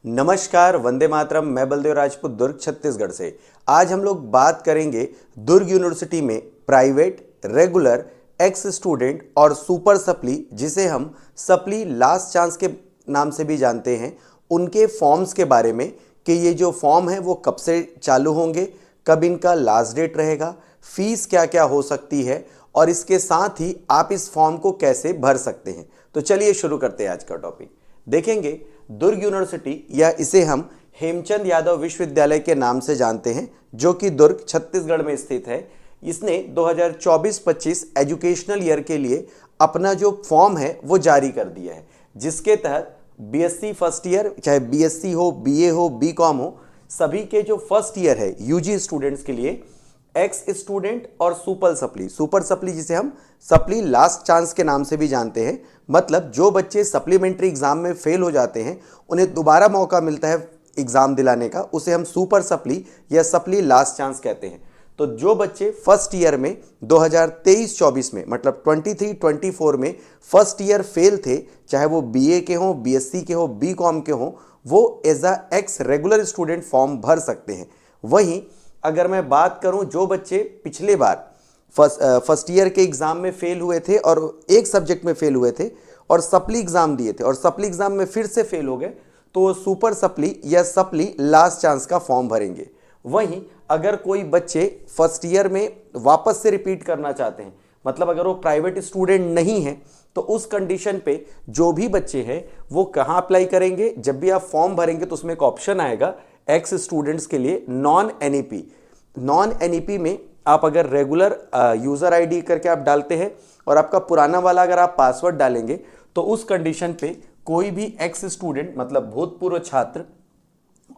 नमस्कार, वंदे मातरम। मैं बलदेव राजपूत, दुर्ग छत्तीसगढ़ से। आज हम लोग बात करेंगे दुर्ग यूनिवर्सिटी में प्राइवेट, रेगुलर, एक्स स्टूडेंट और सुपर सप्ली, जिसे हम सप्ली लास्ट चांस के नाम से भी जानते हैं, उनके फॉर्म्स के बारे में कि ये जो फॉर्म है वो कब से चालू होंगे, कब इनका लास्ट डेट रहेगा, फीस क्या क्या हो सकती है और इसके साथ ही आप इस फॉर्म को कैसे भर सकते हैं। तो चलिए शुरू करते हैं आज का टॉपिक। देखेंगे दुर्ग यूनिवर्सिटी, या इसे हम हेमचंद यादव विश्वविद्यालय के नाम से जानते हैं, जो कि दुर्ग छत्तीसगढ़ में स्थित है। इसने 2024-25 एजुकेशनल ईयर के लिए अपना जो फॉर्म है वो जारी कर दिया है, जिसके तहत बीएससी फर्स्ट ईयर, चाहे बीएससी हो, बीए हो, बीकॉम हो, सभी के जो फर्स्ट ईयर है यूजी स्टूडेंट्स के लिए एक्स स्टूडेंट और सुपर सप्ली जिसे हम सप्ली लास्ट चांस के नाम से भी जानते हैं, मतलब जो बच्चे सप्लीमेंट्री एग्जाम में फेल हो जाते हैं उन्हें दोबारा मौका मिलता है एग्जाम दिलाने का, उसे हम सुपर सप्ली या सप्ली लास्ट चांस कहते हैं। तो जो बच्चे फर्स्ट ईयर में 2023-24 में, मतलब 23-24 में फर्स्ट ईयर फेल थे, चाहे वो बीए के हों, बीएससी के हों, बीकॉम के हों, वो as a ex regular student form भर सकते हैं। वहीं अगर मैं बात करूं जो बच्चे पिछले बार फर्स्ट ईयर के एग्जाम में फेल हुए थे और एक सब्जेक्ट में फेल हुए थे और सप्ली एग्जाम दिए थे और सप्ली एग्जाम में फिर से फेल हो गए, तो वो सुपर सप्ली या सप्ली लास्ट चांस का फॉर्म भरेंगे। वहीं अगर कोई बच्चे फर्स्ट ईयर में वापस से रिपीट करना चाहते हैं, मतलब अगर वो प्राइवेट स्टूडेंट नहीं है, तो उस कंडीशन पे जो भी बच्चे हैं वो कहाँ अप्लाई करेंगे। जब भी आप फॉर्म भरेंगे तो उसमें एक ऑप्शन आएगा एक्स स्टूडेंट्स के लिए नॉन एनईपी में आप अगर रेगुलर यूजर आईडी करके आप डालते हैं और आपका पुराना वाला अगर आप पासवर्ड डालेंगे, तो उस कंडीशन पे कोई भी एक्स स्टूडेंट, मतलब भूतपूर्व छात्र,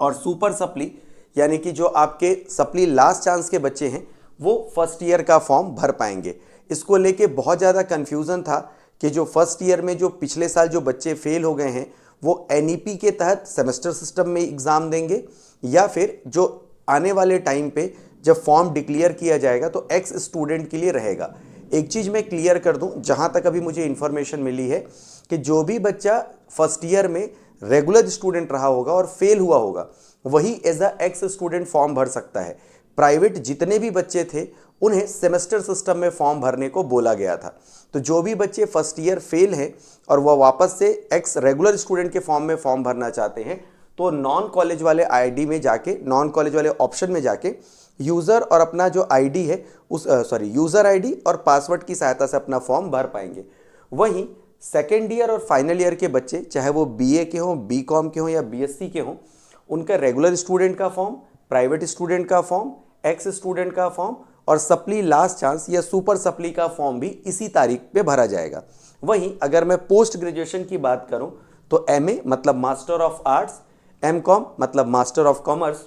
और सुपर सप्ली यानी कि जो आपके सप्ली लास्ट चांस के बच्चे हैं, वो फर्स्ट ईयर का फॉर्म भर पाएंगे। इसको लेके बहुत ज़्यादा कन्फ्यूज़न था कि जो फर्स्ट ईयर में जो पिछले साल जो बच्चे फेल हो गए हैं वो एनईपी के तहत सेमेस्टर सिस्टम में एग्ज़ाम देंगे, या फिर जो आने वाले टाइम पे जब फॉर्म डिक्लेयर किया जाएगा तो एक्स स्टूडेंट के लिए रहेगा। एक चीज़ मैं क्लियर कर दूं, जहां तक अभी मुझे इन्फॉर्मेशन मिली है कि जो भी बच्चा फर्स्ट ईयर में रेगुलर स्टूडेंट रहा होगा और फेल हुआ होगा, वही as a ex student form भर सकता है। प्राइवेट जितने भी बच्चे थे उन्हें सेमेस्टर सिस्टम में फॉर्म भरने को बोला गया था। तो जो भी बच्चे फर्स्ट ईयर फेल हैं और वह वापस से एक्स रेगुलर स्टूडेंट के फॉर्म में फॉर्म भरना चाहते हैं, तो नॉन कॉलेज वाले आईडी में जाके, नॉन कॉलेज वाले ऑप्शन में जाके यूज़र और अपना जो आईडी है यूज़र आईडी और पासवर्ड की सहायता से अपना फॉर्म भर पाएंगे। वहीं सेकेंड ईयर और फाइनल ईयर के बच्चे, चाहे वो बीए के हों, बीकॉम के हों या बीएससी के हों, उनका रेगुलर स्टूडेंट का फॉर्म, प्राइवेट स्टूडेंट का फॉर्म, एक्स स्टूडेंट का फॉर्म और सप्ली लास्ट चांस या सुपर सप्ली का फॉर्म भी इसी तारीख पे भरा जाएगा। वहीं अगर मैं पोस्ट ग्रेजुएशन की बात करूं तो एमए मतलब मास्टर ऑफ आर्ट्स, एमकॉम मतलब master of commerce,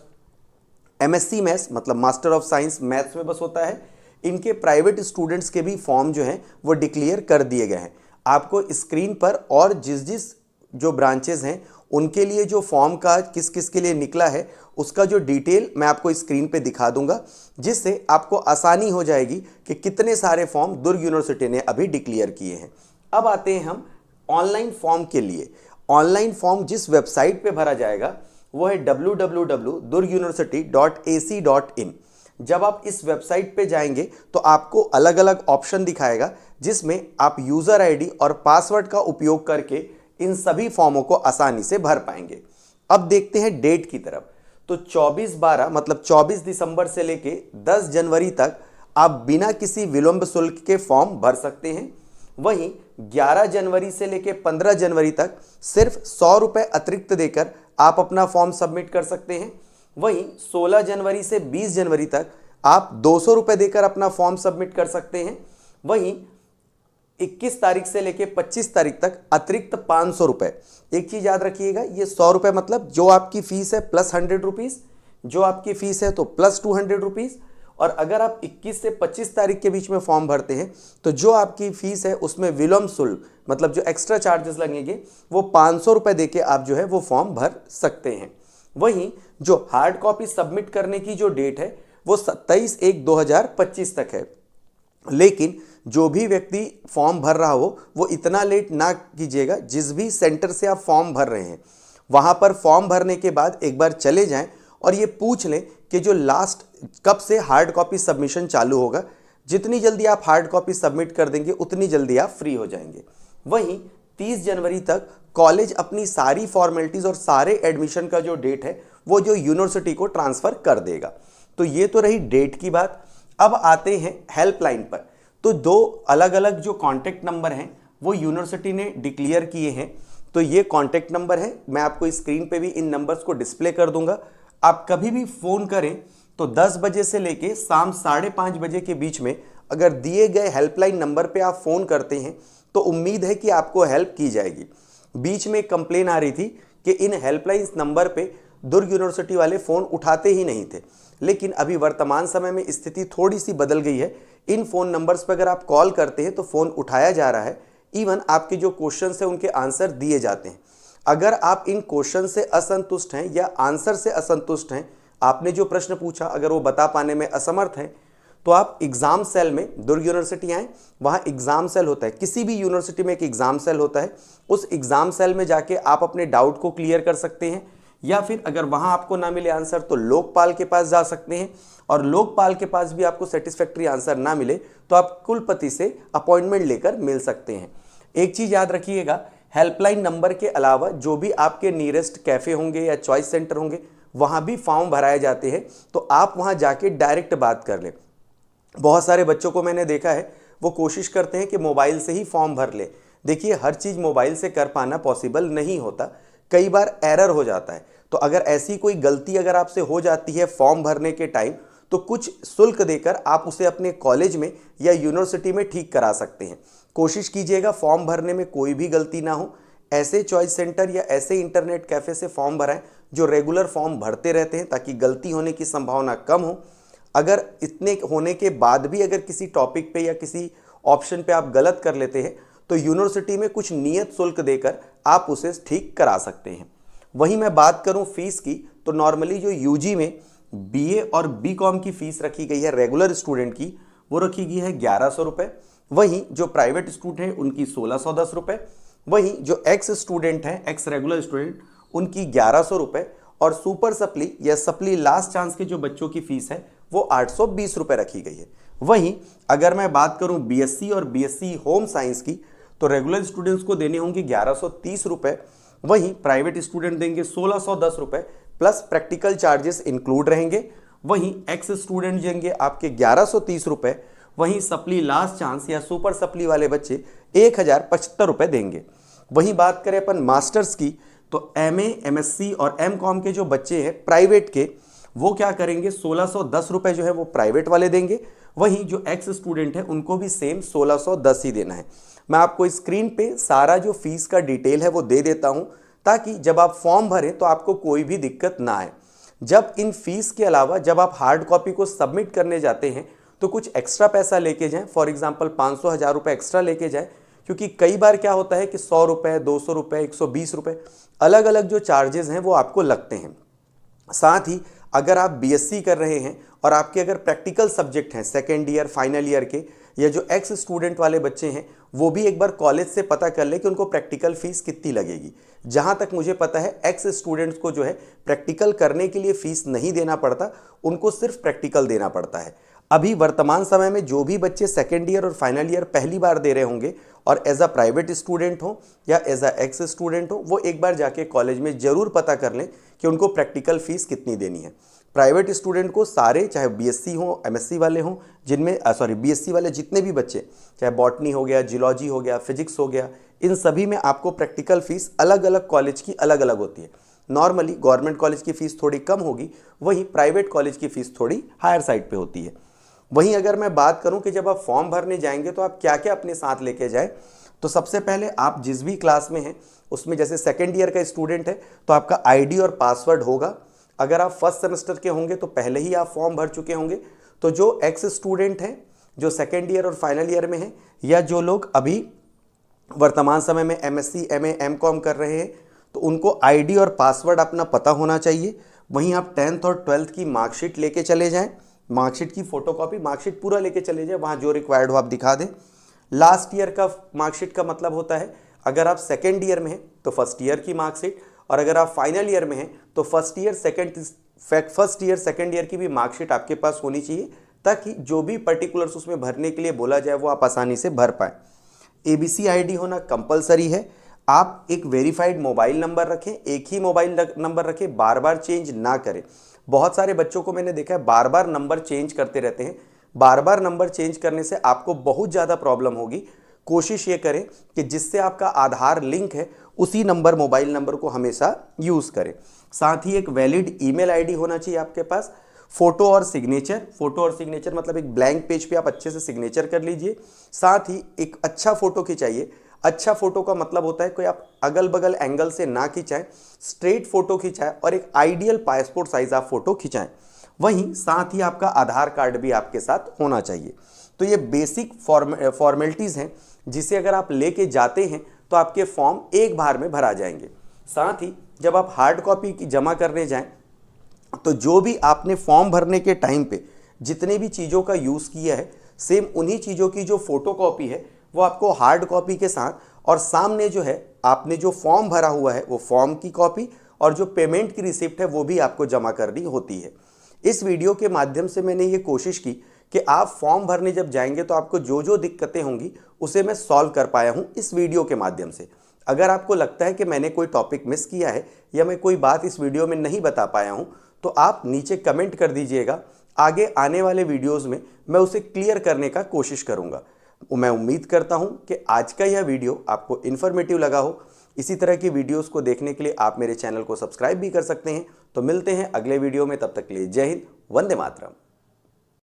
MSc maths मतलब मास्टर ऑफ साइंस मैथ्स में बस होता है, इनके प्राइवेट स्टूडेंट्स के भी फॉर्म जो हैं वो डिक्लेयर कर दिए गए हैं। आपको स्क्रीन पर और जिस जो ब्रांचेज हैं उनके लिए जो फॉर्म का किस किस के लिए निकला है उसका जो डिटेल मैं आपको स्क्रीन पे दिखा दूंगा, जिससे आपको आसानी हो जाएगी कि कितने सारे फॉर्म दुर्ग यूनिवर्सिटी ने अभी डिक्लेयर किए हैं। अब आते हैं हम ऑनलाइन फॉर्म के लिए। ऑनलाइन फॉर्म जिस वेबसाइट पे भरा जाएगा वो है www.durguniversity.ac.in। जब आप इस वेबसाइट पे जाएंगे तो आपको अलग अलग ऑप्शन दिखाएगा, जिसमें आप यूज़र आईडी और पासवर्ड का उपयोग करके इन सभी फॉर्मों को आसानी से भर पाएंगे। अब देखते हैं डेट की तरफ। तो 24/12 मतलब 24 दिसंबर से लेके 10 जनवरी तक आप बिना किसी विलंब शुल्क के फॉर्म भर सकते हैं। वहीं 11 जनवरी से लेके 15 जनवरी तक सिर्फ 100 रुपये अतिरिक्त देकर आप अपना फॉर्म सबमिट कर सकते हैं। वहीं 16 जनवरी से 20 जनवरी तक आप 200 रुपये देकर अपना फॉर्म सबमिट कर सकते हैं। वहीं 21 तारीख से लेके 25 तारीख तक अतिरिक्त 500 रुपये। एक चीज़ याद रखिएगा, ये 100 रुपये मतलब जो आपकी फ़ीस है प्लस 100 रुपीज़, जो आपकी फ़ीस है तो प्लस 200 रुपीज़। और अगर आप 21 से 25 तारीख के बीच में फॉर्म भरते हैं तो जो आपकी फ़ीस है उसमें विलंब शुल्क मतलब जो एक्स्ट्रा चार्जेस लगेंगे वो 500 रुपये देके आप जो है वो फॉर्म भर सकते हैं। वहीं जो हार्ड कॉपी सबमिट करने की जो डेट है वो 27/1/2025 तक है। लेकिन जो भी व्यक्ति फॉर्म भर रहा हो वो इतना लेट ना कीजिएगा। जिस भी सेंटर से आप फॉर्म भर रहे हैं वहाँ पर फॉर्म भरने के बाद एक बार चले जाएं और ये पूछ लें कि जो लास्ट कब से हार्ड कॉपी सबमिशन चालू होगा। जितनी जल्दी आप हार्ड कॉपी सबमिट कर देंगे उतनी जल्दी आप फ्री हो जाएंगे। वहीं 30 जनवरी तक कॉलेज अपनी सारी फॉर्मेलिटीज़ और सारे एडमिशन का जो डेट है वो जो यूनिवर्सिटी को ट्रांसफ़र कर देगा। तो ये तो रही डेट की बात। अब आते हैं हेल्पलाइन पर। तो दो अलग अलग जो कॉन्टैक्ट नंबर हैं वो यूनिवर्सिटी ने डिक्लेयर किए हैं। तो ये कॉन्टैक्ट नंबर है, मैं आपको स्क्रीन पे भी इन नंबर्स को डिस्प्ले कर दूंगा। आप कभी भी फ़ोन करें तो 10 बजे से लेके शाम 5:30 बजे के बीच में अगर दिए गए हेल्पलाइन नंबर पे आप फ़ोन करते हैं तो उम्मीद है कि आपको हेल्प की जाएगी। बीच में एक कंप्लेन आ रही थी कि इन हेल्पलाइन नंबर पे दुर्ग यूनिवर्सिटी वाले फ़ोन उठाते ही नहीं थे, लेकिन अभी वर्तमान समय में स्थिति थोड़ी सी बदल गई है। इन फ़ोन नंबर्स पर अगर आप कॉल करते हैं तो फ़ोन उठाया जा रहा है, इवन आपके जो क्वेश्चन है उनके आंसर दिए जाते हैं। अगर आप इन क्वेश्चन से असंतुष्ट हैं या आंसर से असंतुष्ट हैं, आपने जो प्रश्न पूछा अगर वो बता पाने में असमर्थ हैं, तो आप एग्ज़ाम सेल में दुर्ग यूनिवर्सिटी आएँ, वहाँ एग्ज़ाम सेल होता है। किसी भी यूनिवर्सिटी में एक एग्ज़ाम सेल होता है, उस एग्ज़ाम सेल में जाके आप अपने डाउट को क्लियर कर सकते हैं। या फिर अगर वहाँ आपको ना मिले आंसर तो लोकपाल के पास जा सकते हैं, और लोकपाल के पास भी आपको सेटिस्फैक्ट्री आंसर ना मिले तो आप कुलपति से अपॉइंटमेंट लेकर मिल सकते हैं। एक चीज़ याद रखिएगा, हेल्पलाइन नंबर के अलावा जो भी आपके नियरेस्ट कैफ़े होंगे या चॉइस सेंटर होंगे वहाँ भी फॉर्म भराए जाते हैं, तो आप वहाँ जाके डायरेक्ट बात कर लें। बहुत सारे बच्चों को मैंने देखा है वो कोशिश करते हैं कि मोबाइल से ही फॉर्म भर ले। देखिए, हर चीज़ मोबाइल से कर पाना पॉसिबल नहीं होता, कई बार एरर हो जाता है। तो अगर ऐसी कोई गलती अगर आपसे हो जाती है फॉर्म भरने के टाइम, तो कुछ शुल्क देकर आप उसे अपने कॉलेज में या यूनिवर्सिटी में ठीक करा सकते हैं। कोशिश कीजिएगा फॉर्म भरने में कोई भी गलती ना हो। ऐसे चॉइस सेंटर या ऐसे इंटरनेट कैफ़े से फॉर्म भराएं जो रेगुलर फॉर्म भरते रहते हैं, ताकि गलती होने की संभावना कम हो। अगर इतने होने के बाद भी अगर किसी टॉपिक पे या किसी ऑप्शन पे आप गलत कर लेते हैं तो यूनिवर्सिटी में कुछ नियत शुल्क देकर आप उसे ठीक करा सकते हैं। वहीं मैं बात करूं फीस की, तो नॉर्मली जो यूजी में बीए और बीकॉम की फ़ीस रखी गई है रेगुलर स्टूडेंट की, वो रखी गई है 1100 रुपये। वहीं जो प्राइवेट स्टूडेंट हैं उनकी 1610 रुपये। वहीं जो एक्स स्टूडेंट हैं, एक्स रेगुलर स्टूडेंट, उनकी 1100 रुपये। और सुपर सप्ली या सप्ली लास्ट चांस के जो बच्चों की फ़ीस है वो 820 रुपये रखी गई है। वहीं अगर मैं बात करूं बीएससी और बीएससी होम साइंस की, तो रेगुलर स्टूडेंट्स को देने होंगे 1130 रुपये। वहीं प्राइवेट स्टूडेंट देंगे 1610 रुपये, प्लस प्रैक्टिकल चार्जेस इंक्लूड रहेंगे। वहीं एक्स स्टूडेंट देंगे आपके 1130 रुपये। वहीं सप्ली लास्ट चांस या सुपर सप्ली वाले बच्चे 1075 रुपये देंगे। वहीं बात करें अपन मास्टर्स की, तो एमए, एमएससी और एमकॉम के जो बच्चे हैं प्राइवेट के, वो क्या करेंगे 1610 रुपये जो है वो प्राइवेट वाले देंगे। वहीं जो एक्स स्टूडेंट है उनको भी सेम 1610 ही देना है। मैं आपको स्क्रीन पे सारा जो फीस का डिटेल है वो दे देता हूं, ताकि जब आप फॉर्म भरें तो आपको कोई भी दिक्कत ना आए। जब इन फीस के अलावा जब आप हार्ड कॉपी को सबमिट करने जाते हैं तो कुछ एक्स्ट्रा पैसा लेके जाएं। फॉर एग्जांपल 500 1000 रुपये एक्स्ट्रा लेके जाएं, क्योंकि कई बार क्या होता है कि 100 रुपये, 200 रुपये, 120 रुपये अलग अलग जो चार्जेस हैं वो आपको लगते हैं। साथ ही अगर आप बीएससी कर रहे हैं और आपके अगर प्रैक्टिकल सब्जेक्ट हैं सेकेंड ईयर, फाइनल ईयर के, या जो एक्स स्टूडेंट वाले बच्चे हैं, वो भी एक बार कॉलेज से पता कर ले कि उनको प्रैक्टिकल फीस कितनी लगेगी। जहां तक मुझे पता है एक्स स्टूडेंट्स को जो है प्रैक्टिकल करने के लिए फीस नहीं देना पड़ता, उनको सिर्फ प्रैक्टिकल देना पड़ता है। अभी वर्तमान समय में जो भी बच्चे सेकेंड ईयर और फाइनल ईयर पहली बार दे रहे होंगे और एज अ प्राइवेट स्टूडेंट हो या एज अ एक्स स्टूडेंट हो, वो एक बार जाके कॉलेज में ज़रूर पता कर लें कि उनको प्रैक्टिकल फ़ीस कितनी देनी है। प्राइवेट स्टूडेंट को सारे, चाहे बीएससी हो, एमएससी वाले हों, जिनमें बीएससी वाले जितने भी बच्चे, चाहे बॉटनी हो गया, जियोलॉजी हो गया, फिजिक्स हो गया, इन सभी में आपको प्रैक्टिकल फ़ीस अलग अलग कॉलेज की अलग अलग होती है। नॉर्मली गवर्नमेंट कॉलेज की फ़ीस थोड़ी कम होगी, वहीं प्राइवेट कॉलेज की फ़ीस थोड़ी हायर साइड पे होती है। वहीं अगर मैं बात करूं कि जब आप फॉर्म भरने जाएंगे तो आप क्या क्या अपने साथ लेके जाएं, तो सबसे पहले आप जिस भी क्लास में हैं उसमें, जैसे सेकेंड ईयर का स्टूडेंट है तो आपका आईडी और पासवर्ड होगा। अगर आप फर्स्ट सेमेस्टर के होंगे तो पहले ही आप फॉर्म भर चुके होंगे। तो जो एक्स स्टूडेंट हैं, जो सेकेंड ईयर और फाइनल ईयर में हैं, या जो लोग अभी वर्तमान समय में एमएससी, एमए, एमकॉम कर रहे हैं, तो उनको आईडी और पासवर्ड अपना पता होना चाहिए। वहीं आप 10th और 12th की मार्कशीट लेके चले जाएं, मार्कशीट की फोटोकॉपी, मार्कशीट पूरा लेके चले जाएं, वहाँ जो रिक्वायर्ड हो आप दिखा दें। लास्ट ईयर का मार्कशीट का मतलब होता है, अगर आप सेकेंड ईयर में हैं तो फर्स्ट ईयर की मार्कशीट, और अगर आप फाइनल ईयर में हैं तो फर्स्ट ईयर सेकेंड ईयर की भी मार्कशीट आपके पास होनी चाहिए, ताकि जो भी पर्टिकुलर्स उसमें भरने के लिए बोला जाए वो आप आसानी से भर पाएँ। ABC ID होना कंपलसरी है। आप एक वेरीफाइड मोबाइल नंबर रखें, एक ही मोबाइल नंबर रखें, बार बार चेंज ना करें। बहुत सारे बच्चों को मैंने देखा है बार बार नंबर चेंज करते रहते हैं। बार बार नंबर चेंज करने से आपको बहुत ज़्यादा प्रॉब्लम होगी। कोशिश ये करें कि जिससे आपका आधार लिंक है उसी मोबाइल नंबर को हमेशा यूज़ करें। साथ ही एक वैलिड ईमेल ID होना चाहिए आपके पास। फोटो और सिग्नेचर मतलब एक ब्लैंक पेज पे आप अच्छे से सिग्नेचर कर लीजिए। साथ ही एक अच्छा फोटो खिंचाइए। अच्छा फोटो का मतलब होता है कोई आप अगल बगल एंगल से ना खिंचाएं, स्ट्रेट फोटो खिंचाएं और एक आइडियल पासपोर्ट साइज आप फोटो खिंचाएं। वहीं साथ ही आपका आधार कार्ड भी आपके साथ होना चाहिए। तो ये बेसिक फॉर्मेलिटीज़ हैं जिसे अगर आप लेके जाते हैं तो आपके फॉर्म एक बार में भरा जाएंगे। साथ ही जब आप हार्ड कॉपी की जमा करने जाएं तो जो भी आपने फॉर्म भरने के टाइम पे जितने भी चीज़ों का यूज़ किया है, सेम उन्हीं चीज़ों की जो फोटो कॉपी है वो आपको हार्ड कॉपी के साथ, और सामने जो है आपने जो फॉर्म भरा हुआ है वो फॉर्म की कॉपी और जो पेमेंट की रिसिप्ट है वो भी आपको जमा करनी होती है। इस वीडियो के माध्यम से मैंने ये कोशिश की कि आप फॉर्म भरने जब जाएंगे तो आपको जो जो दिक्कतें होंगी उसे मैं सॉल्व कर पाया हूँ इस वीडियो के माध्यम से। अगर आपको लगता है कि मैंने कोई टॉपिक मिस किया है या मैं कोई बात इस वीडियो में नहीं बता पाया हूँ तो आप नीचे कमेंट कर दीजिएगा। आगे आने वाले वीडियोस में मैं उसे क्लियर करने का कोशिश करूंगा। मैं उम्मीद करता हूं कि आज का यह वीडियो आपको इन्फॉर्मेटिव लगा हो। इसी तरह की वीडियोस को देखने के लिए आप मेरे चैनल को सब्सक्राइब भी कर सकते हैं। तो मिलते हैं अगले वीडियो में, तब तक के लिए जय हिंद, वंदे मातरम।